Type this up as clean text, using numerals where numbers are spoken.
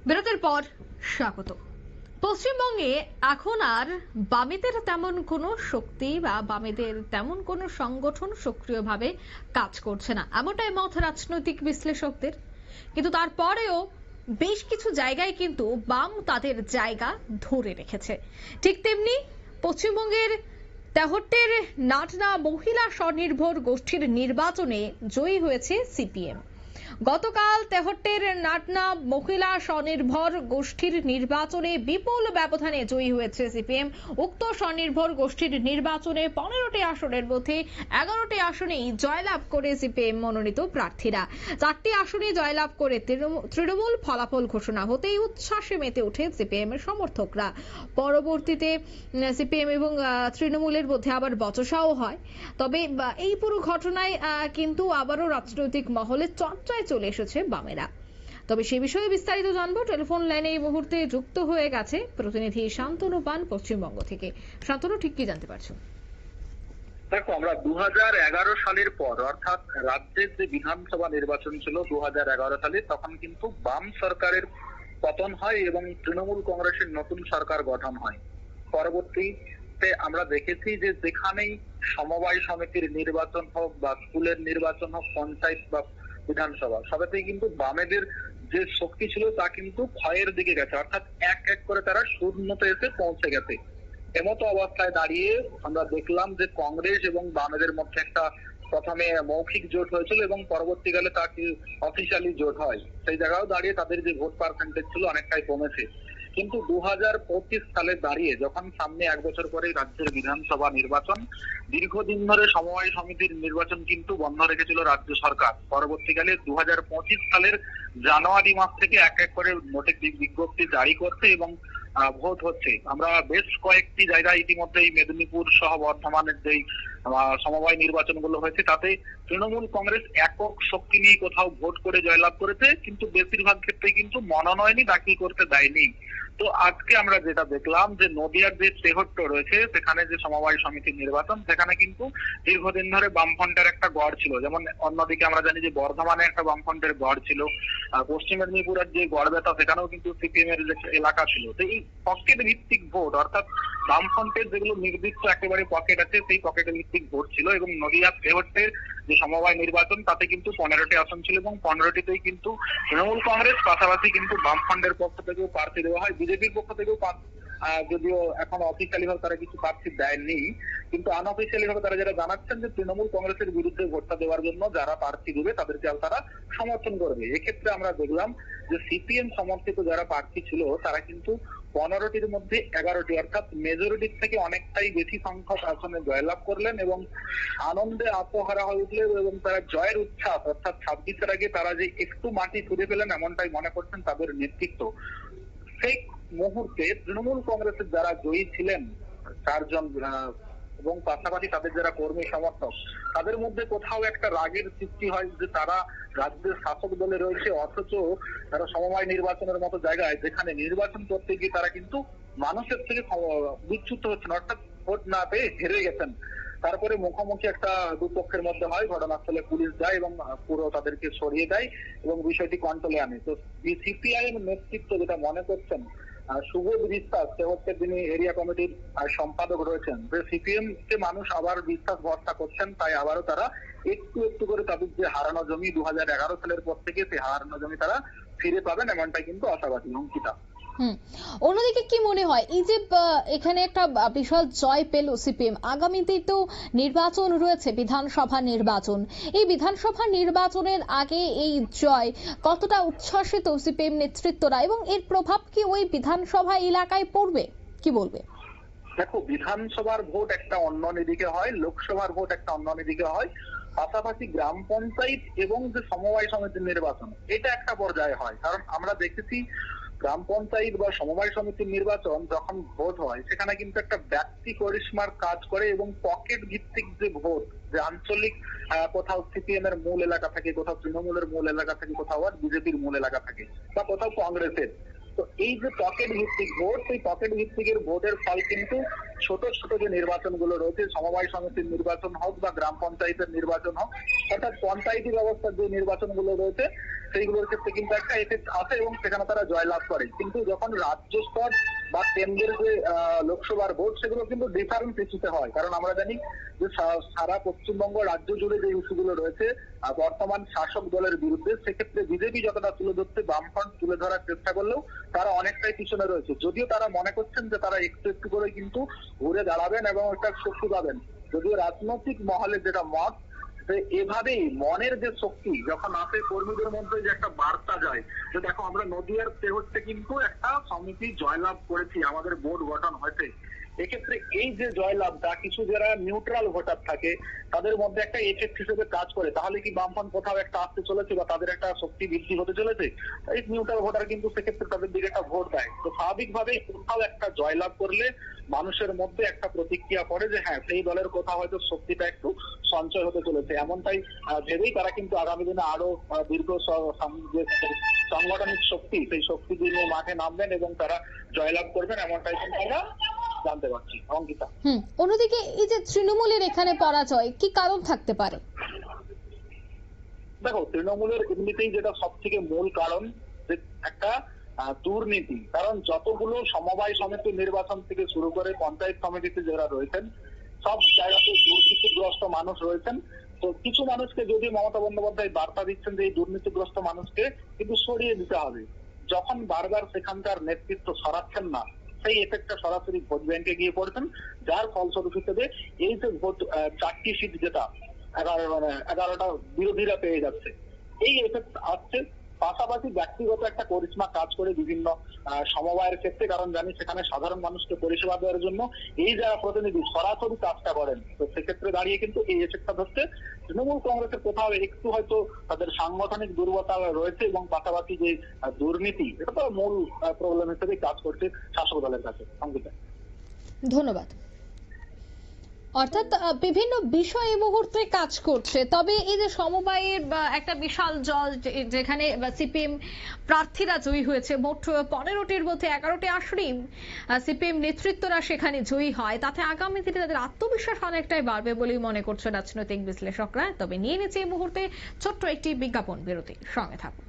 বিরতির পর স্বাগত। পশ্চিমবঙ্গে এখন আর বামেদের তেমন কোনো শক্তি বা বামেদের তেমন কোনো সংগঠন সক্রিয়ভাবে কাজ করছে না, এমনটাই মত রাজনৈতিক বিশ্লেষকদের। কিন্তু তারপরেও বেশ কিছু জায়গায় কিন্তু বাম তাদের জায়গা ধরে রেখেছে। ঠিক তেমনি পশ্চিমবঙ্গের তেহট্টের নাটনা মহিলা স্বনির্ভর গোষ্ঠীর নির্বাচনে জয়ী হয়েছে সিপিএম। গতকাল তেহট্টের নাটনা মহিলা স্বনির্ভর গোষ্ঠীর নির্বাচনে বিপুল ব্যবধানে জয়ী হয়েছে সিপিএম। উক্ত স্বনির্ভর গোষ্ঠীর নির্বাচনে 15টি আসনের মধ্যে 11টি আসনেই জয়লাভ করে সিপিএম মনোনীত প্রার্থীরা। 4টি আসনে জয়লাভ করে তৃণমূল ফলাফল ঘোষণা হতেই উচ্ছ্বাসে মেতে ওঠে সিপিএম এর সমর্থকরা। পরবর্তীতে সিপিএম এবং তৃণমূলের মধ্যে আবার বচসাও হয়। তবে এই পুরো ঘটনায় কিন্তু আবারও রাজনৈতিক মহলে চর্চায় চলে এসেছে বামেরা। তবে সে বিষয়ে বিস্তারিত জানবো। টেলিফোন লাইনে এই মুহূর্তে যুক্ত হয়ে গেছে প্রতিনিধি শান্তনু পান পশ্চিমবঙ্গ থেকে। শান্তনু, ঠিক কি জানতে পারছো? দেখো, আমরা 2011 সালের পর, অর্থাৎ রাজ্যের যে বিধানসভা নির্বাচন ছিল 2011 সালে, তখন কিন্তু বাম সরকারের পতন হয় এবং তৃণমূল কংগ্রেসের নতুন সরকার গঠন হয়। পরবর্তীতে আমরা দেখেছি যে যেখানেই সমবায় সমিতির নির্বাচন হোক বা স্কুলের নির্বাচন হোক, পঞ্চায়েত বা বিধানসভা, সবেতেই কিন্তু বামেদের যে শক্তি ছিল তা কিন্তু ক্ষয়ের দিকে গেছে, অর্থাৎ এক এক করে তারা শূন্যতে এসে পৌঁছে গেছে। এমতো অবস্থায় দাঁড়িয়ে আমরা দেখলাম যে কংগ্রেস এবং বামেদের মধ্যে একটা প্রথমে মৌখিক জোট হয়েছিল এবং পরবর্তীকালে তা অফিসিয়ালি জোট হয়। সেই জায়গায় দাঁড়িয়ে তাদের যে ভোট পার্সেন্টেজ ছিল অনেকটাই কমেছে। কিন্তু 2025 সালে দাঁড়িয়ে যখন সামনে এক বছর পরে রাজ্যের বিধানসভা নির্বাচন, দীর্ঘদিন ধরে সমবায় সমিতির নির্বাচন কিন্তু বন্ধ রেখেছিল রাজ্য সরকার। পরবর্তীকালে 2025 সালের জানুয়ারি মাস থেকে এক এক করে নোটিশ বিজ্ঞপ্তি জারি করছে এবং ভোট হচ্ছে। আমরা বেশ কয়েকটি জায়গায় ইতিমধ্যেই মেদিনীপুর সহ বর্ধমানের যেই সমবায় নির্বাচনগুলো হয়েছে তাতে তৃণমূল কংগ্রেস একক শক্তি নিয়ে কোথাও ভোট করে জয়লাভ করেছে, কিন্তু বেশিরভাগ ক্ষেত্রে কিন্তু মনোনয়নই দাখিল করতে দেয়নি। তো আজকে আমরা যেটা দেখলাম যে নদিয়ার যে তেহট্ট রয়েছে সেখানে যে সমবায় সমিতির নির্বাচন, সেখানে কিন্তু দীর্ঘদিন ধরে বামফ্রন্টের একটা গড় ছিল। যেমন অন্যদিকে আমরা জানি যে বর্ধমানে একটা বামফ্রন্টের গড় ছিল, পশ্চিম মেদিনীপুরের যে গড়বেতা সেখানেও কিন্তু সিপিএম এর এলাকা ছিল। তো এই পকেট ভিত্তিক ভোট, অর্থাৎ বামফ্রন্টের যেগুলো নির্দিষ্ট একেবারে পকেট আছে সেই পকেট ভিত্তিক ভোট ছিল। এবং নদিয়া তেহট্টের যে সমবায় নির্বাচন তাতে কিন্তু 15টি আসন ছিল এবং 15টিতেই কিন্তু তৃণমূল কংগ্রেস, পাশাপাশি কিন্তু বামফ্রন্টের পক্ষ থেকেও প্রার্থী দেওয়া হয়, বিজেপির পক্ষ থেকেও যদিও এখন অফিসিয়ালি ভাবে তারা কিছু প্রার্থী দেয়নি, কিন্তু আনঅফিসিয়ালি ভাবে তারা যারা জানাচ্ছেন যে তৃণমূল কংগ্রেসের বিরুদ্ধে ভোটটা দেওয়ার জন্য যারা প্রার্থী দেবে তাদেরকে তারা সমর্থন করবে। এক্ষেত্রে আমরা দেখলাম যে সিপিএম সমর্থিত যারা প্রার্থী ছিল তারা কিন্তু 15টির মধ্যে 11টি, অর্থাৎ মেজরিটির থেকে অনেকটাই বেশি সংখ্যক আসনে জয়লাভ করলেন এবং আনন্দে আত্মহারা হয়ে উঠলেন এবং তারা জয়ের উচ্ছ্বাস, অর্থাৎ 26-এর আগে তারা যে একটু মাটি ছুঁড়ে পেলেন এমনটাই মনে করছেন তাদের নেতৃত্ব। সেই মুহূর্তে তৃণমূল কংগ্রেসের যারা জয়ী ছিলেন 4 জন এবং পাশাপাশি তাদের যারা কর্মী সমর্থক, তাদের মধ্যে কোথাও একটা রাগের সৃষ্টি হয় যে তারা রাজ্যের শাসক দলে রয়েছে, অথচ তারা সমবায় নির্বাচনের মতো জায়গায় যেখানে নির্বাচন করতে গিয়ে তারা কিন্তু মানুষের থেকে বিচ্যুত হচ্ছেন, অর্থাৎ ভোট না পেয়ে হেরে গেছেন। তারপরে মুখোমুখি একটা দুপক্ষের মধ্যে হয়, ঘটনাস্থলে পুলিশ যায় এবং পুরো তাদেরকে সরিয়ে দেয় এবং বিষয়টি কন্ট্রোলে আনে। তো সিপিআইএম নেতৃত্ব যেটা মনে করছেন, সুবোধ বিশ্বাস তেহট্টের যিনি এরিয়া কমিটির সম্পাদক রয়েছেন, যে সিপিএম কে মানুষ আবার বিশ্বাস ভরসা করছেন, তাই আবারও তারা একটু একটু করে তাদের যে হারানো জমি 2011 সালের পর থেকে সেই হারানো জমি তারা ফিরে পাবেন, এমনটাই কিন্তু আশাবাদী অঙ্কিতা। অন্যদিকে কি মনে হয়, এই যে এখানে একটা বিশাল জয় পেল সিপিএম, আগামীতেই তো নির্বাচন রয়েছে, বিধানসভা নির্বাচন, এই বিধানসভা নির্বাচনের আগে এই জয় কতটা উচ্ছ্বাসিত সিপিএম নেতৃত্বরা এবং এর প্রভাব কি ওই বিধানসভা এলাকায় পড়বে, কি বলবে? দেখো, বিধানসভার ভোট একটা অন্য দিকে হয়, লোকসভার ভোট একটা অন্য দিকে হয়, পাশাপাশি গ্রাম পঞ্চায়েত এবং যে সমবায় সমিতির নির্বাচন এটা একটা পর্যায়ে হয়। কারণ আমরা দেখেছি গ্রাম পঞ্চায়েত বা সমবায় সমিতির নির্বাচন যখন ভোট হয় সেখানে কিন্তু একটা ব্যক্তি করিশ্মার কাজ করে এবং পকেট ভিত্তিক যে ভোট, যে আঞ্চলিক কোথাও সিপিএম এর মূল এলাকা থাকে, কোথাও তৃণমূলের মূল এলাকা থাকে, কোথাও আর বিজেপির মূল এলাকা থাকে বা কোথাও কংগ্রেসের, তো এই যে পকেট ভিত্তিক ভোট, সেই পকেট ভিত্তিকের ভোটের ফল কিন্তু ছোট ছোট যে নির্বাচনগুলো রয়েছে, সমবায় সমিতির নির্বাচন হোক বা গ্রাম পঞ্চায়েতের নির্বাচন হোক, অর্থাৎ পঞ্চায়েতি ব্যবস্থার যে নির্বাচনগুলো রয়েছে সেইগুলোর ক্ষেত্রে কিন্তু একটা এফেক্ট আছে এবং সেখানে তারা জয়লাভ করে। কিন্তু যখন রাজ্য স্তর বা কেন্দ্রের যে লোকসভার ভোট, সেগুলো কিন্তু ডিফারেন্ট ইস্যুতে হয়। কারণ আমরা জানি যে সারা পশ্চিমবঙ্গ রাজ্য জুড়ে যে ইস্যুগুলো রয়েছে বর্তমান শাসক দলের বিরুদ্ধে, সেক্ষেত্রে বিজেপি যতটা তুলে ধরতে বামফ্রন্ট তুলে ধরার চেষ্টা করলেও তারা অনেকটাই পিছনে রয়েছে। যদিও তারা মনে করছেন যে তারা একটু একটু করে কিন্তু ঘুরে দাঁড়াবেন এবং একটা শক্তি পাবেন, যদিও রাজনৈতিক মহলে যেটা মত যে এভাবেই মনের যে শক্তি যখন আসে কর্মীদের মধ্যে, যে একটা বার্তা যায় যে দেখো আমরা নদিয়ার তেহট্টে কিন্তু একটা সমিতি জয়লাভ করেছি, আমাদের বোর্ড গঠন হয়েছে। এক্ষেত্রে এই যে জয়লাভটা কিছু যারা নিউট্রাল ভোটার থাকে তাদের মধ্যে একটা এফেক্ট হিসেবে কাজ করে। তাহলে কি বামফ্রন্ট কোথাও একটা আসতে চলেছে বা তাদের একটা শক্তি বৃদ্ধি হতে চলেছে? এই নিউট্রাল ভোটার কিন্তু সেক্ষেত্রে তাদের দিকে একটা ভোট দেয়। তো স্বাভাবিকভাবে কোথাও একটা জয়লাভ করলে মানুষের মধ্যে একটা প্রতিক্রিয়া পড়ে যে হ্যাঁ, সেই দলের কোথাও হয়তো শক্তিটা একটু সঞ্চয় হতে চলেছে। এমনটাই ভেবেই তারা কিন্তু আগামী দিনে আরো দীর্ঘ যে সাংগঠনিক শক্তি, সেই শক্তি দিয়ে মাঠে নামবেন এবং তারা জয়লাভ করবেন, এমনটাই কিন্তু আমরা জানতে পারছি। অঙ্কিতা, অন্যদিকে এই যে তৃণমূলের এখানে পরাজয়, কি কারণ থাকতে পারে? দেখো, তৃণমূলের এমনিতেই যেটা সব থেকে মূল কারণ যে একটা দুর্নীতি। কারণ যতগুলো সমবায় সমিতি নির্বাচন থেকে শুরু করে পঞ্চায়েত সমিতিতে যারা রয়েছেন, সব জায়গাতে দুর্নীতিগ্রস্ত মানুষ রয়েছেন। তো কিছু মানুষকে যদি মমতা বন্দ্যোপাধ্যায় বার্তা দিচ্ছেন যে এই দুর্নীতিগ্রস্ত মানুষকে কিন্তু সরিয়ে দিতে হবে, যখন বারবার সেখানকার নেতৃত্ব সরাচ্ছেন না, সেই এফেক্টটা সরাসরি ভোট ব্যাংকে গিয়ে পড়ছেন, যার ফলস্বরূপ হিসেবে এই যে ভোট 4টি সিট যেটা 11টা বিরোধীরা পেয়ে যাচ্ছে, এই এফেক্ট আসছে। পাশাপাশি ব্যক্তিগত একটা করিশ্মা কাজ করে বিভিন্ন সমবায়ের ক্ষেত্রে, কারণ জানি সেখানে সাধারণ মানুষকে পরিষেবা দেওয়ার জন্য এই যারা প্রতিনিধি সরাসরি কাজটা করেন, তো সেক্ষেত্রে দাঁড়িয়ে কিন্তু এই এফেক্টটা ধরছে। তৃণমূল কংগ্রেসের কোথাও একটু হয়তো তাদের সাংগঠনিক দুর্বলতা রয়েছে এবং পাশাপাশি যে দুর্নীতি, এটা তো মূল প্রবলেম হিসেবে কাজ করছে শাসক দলের কাছে। সংগীতা, ধন্যবাদ। অর্থাৎ বিভিন্ন বিষয় এই মুহূর্তে কাজ করছে, তবে এই যে সমবায়ের একটা বিশাল জল, যেখানে সিপিএম প্রার্থীরা জয়ী হয়েছে, মোট 15টির মধ্যে 11টি আসনেই সিপিএম নেতৃত্বরা সেখানে জয়ী হয়, তাতে আগামী দিনে তাদের আত্মবিশ্বাস অনেকটাই বাড়বে বলেই মনে করছে রাজনৈতিক বিশ্লেষকরা। তবে নিয়ে নিচ্ছে এই মুহূর্তে ছোট্ট একটি বিজ্ঞাপন বিরতি, সঙ্গে থাকুন।